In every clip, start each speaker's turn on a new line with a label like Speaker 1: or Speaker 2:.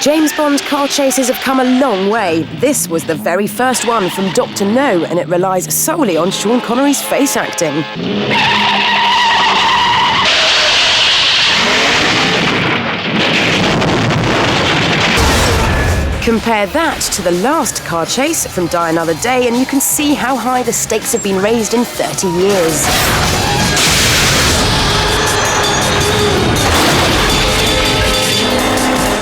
Speaker 1: James Bond car chases have come a long way. This was the very first one from Dr. No, and it relies solely on Sean Connery's face acting. Compare that to the last car chase from Die Another Day, and you can see how high the stakes have been raised in 30 years.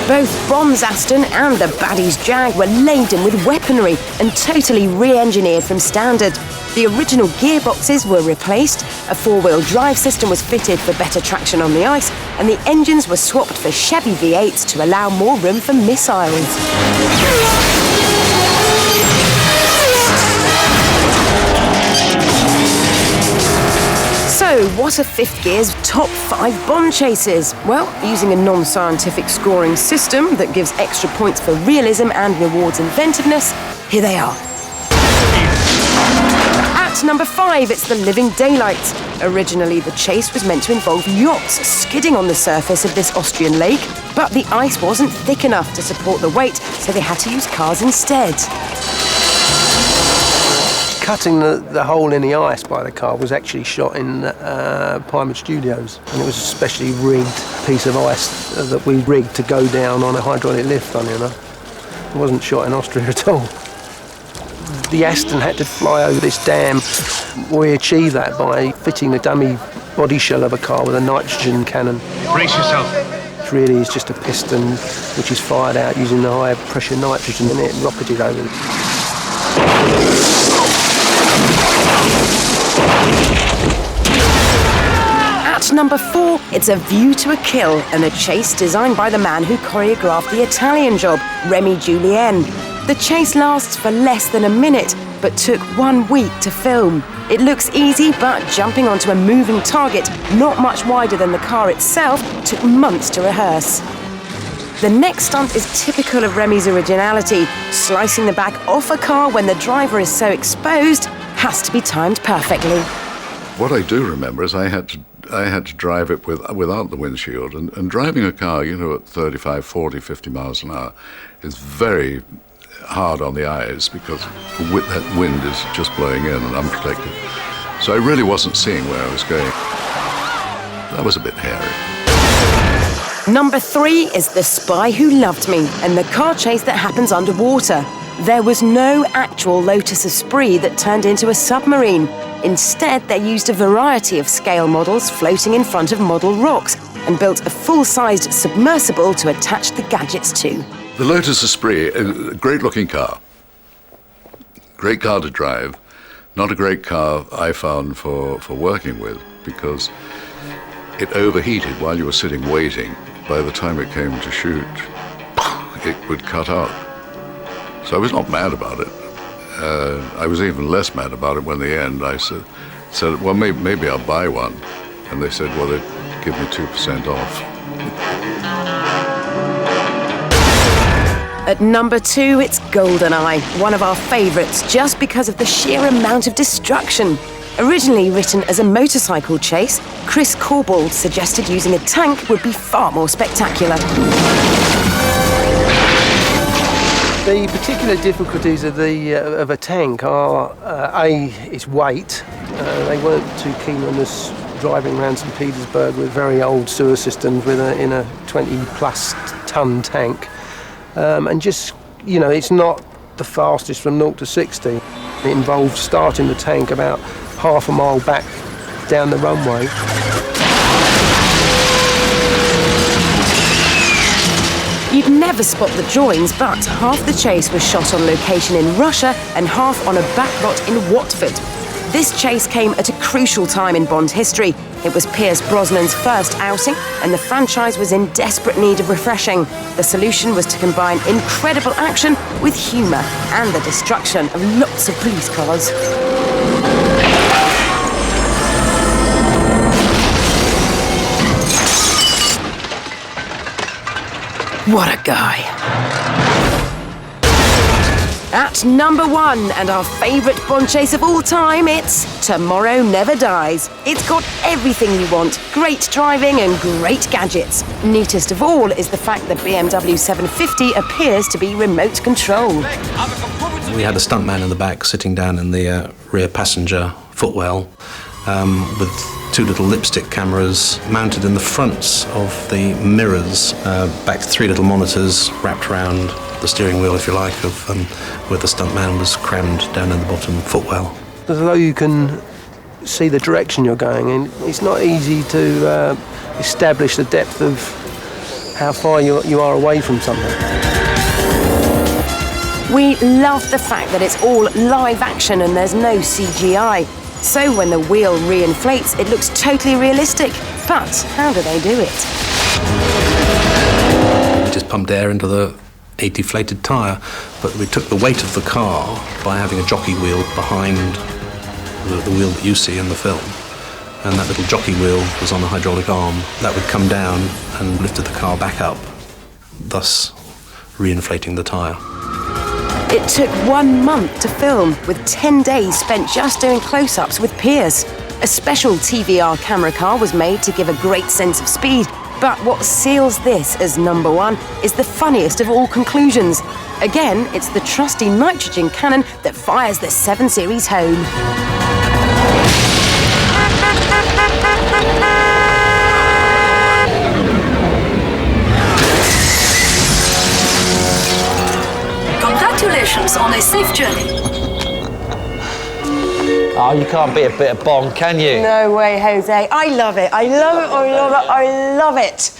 Speaker 1: Both Bond's Aston and the baddie's Jag were laden with weaponry and totally re-engineered from standard. The original gearboxes were replaced, a four-wheel drive system was fitted for better traction on the ice, and the engines were swapped for Chevy V8s to allow more room for missiles. So, what are Fifth Gear's top 5 Bond chases? Well, using a non-scientific scoring system that gives extra points for realism and rewards inventiveness, here they are. At number 5, it's The Living Daylights. Originally, the chase was meant to involve yachts skidding on the surface of this Austrian lake, but the ice wasn't thick enough to support the weight, so they had to use cars instead.
Speaker 2: Cutting the hole in the ice by the car was actually shot in Pinewood Studios, and it was a specially rigged piece of ice that we rigged to go down on a hydraulic lift, funny enough. It wasn't shot in Austria at all. The Aston had to fly over this dam. We achieved that by fitting the dummy body shell of a car with a nitrogen cannon.
Speaker 3: Brace yourself.
Speaker 2: It really is just a piston which is fired out using the high pressure nitrogen, and it rocketed over.
Speaker 1: At number 4, it's A View to a Kill, and a chase designed by the man who choreographed The Italian Job, Remy Julien. The chase lasts for less than a minute, but took 1 week to film. It looks easy, but jumping onto a moving target, not much wider than the car itself, took months to rehearse. The next stunt is typical of Remy's originality. Slicing the back off a car when the driver is so exposed has to be timed perfectly.
Speaker 4: What I do remember is I had to drive it without the windshield, and driving a car, you know, at 35, 40, 50 miles an hour is very hard on the eyes because that wind is just blowing in and unprotected. So I really wasn't seeing where I was going. That was a bit hairy.
Speaker 1: Number 3 is The Spy Who Loved Me, and the car chase that happens underwater. There was no actual Lotus Esprit that turned into a submarine. Instead, they used a variety of scale models floating in front of model rocks and built a full-sized submersible to attach the gadgets to.
Speaker 4: The Lotus Esprit, a great-looking car. Great car to drive. Not a great car, I found, for working with, because it overheated while you were sitting waiting. By the time it came to shoot, it would cut out. So I was not mad about it. I was even less mad about it when in the end I said, well, maybe I'll buy one. And they said, well, they'd give me 2% off.
Speaker 1: At number 2, it's Goldeneye, one of our favourites, just because of the sheer amount of destruction. Originally written as a motorcycle chase, Chris Corbould suggested using a tank would be far more spectacular.
Speaker 2: The particular difficulties of a tank are, its weight. They weren't too keen on us driving around St. Petersburg with very old sewer systems in a 20-plus ton tank. And just, you know, it's not the fastest from 0 to 60. It involved starting the tank about half a mile back down the runway.
Speaker 1: You'd never spot the joins, but half the chase was shot on location in Russia and half on a backlot in Watford. This chase came at a crucial time in Bond history. It was Pierce Brosnan's first outing, and the franchise was in desperate need of refreshing. The solution was to combine incredible action with humour and the destruction of lots of police cars. What a guy. At number 1, and our favourite Bond chase of all time, it's Tomorrow Never Dies. It's got everything you want, great driving and great gadgets. Neatest of all is the fact the BMW 750 appears to be remote control.
Speaker 3: We had a stuntman in the back sitting down in the rear passenger footwell with 2 little lipstick cameras mounted in the fronts of the mirrors, back 3 little monitors wrapped around the steering wheel, if you like, of where the stuntman was crammed down in the bottom footwell.
Speaker 2: Although you can see the direction you're going in, it's not easy to establish the depth of how far you are away from something.
Speaker 1: We love the fact that it's all live action and there's no CGI. So when the wheel reinflates, it looks totally realistic. But how do they do it?
Speaker 3: We just pumped air into a deflated tyre, but we took the weight of the car by having a jockey wheel behind the wheel that you see in the film. And that little jockey wheel was on a hydraulic arm. That would come down and lifted the car back up, thus reinflating the tyre.
Speaker 1: It took 1 month to film, with 10 days spent just doing close-ups with Pierce. A special TVR camera car was made to give a great sense of speed, but what seals this as number 1 is the funniest of all conclusions. Again, it's the trusty nitrogen cannon that fires the 7 Series home.
Speaker 5: Congratulations on a safe journey.
Speaker 6: Oh, you can't be a bit of Bond, can you?
Speaker 1: No way, Jose. I love it. I love it. I love it. I love it.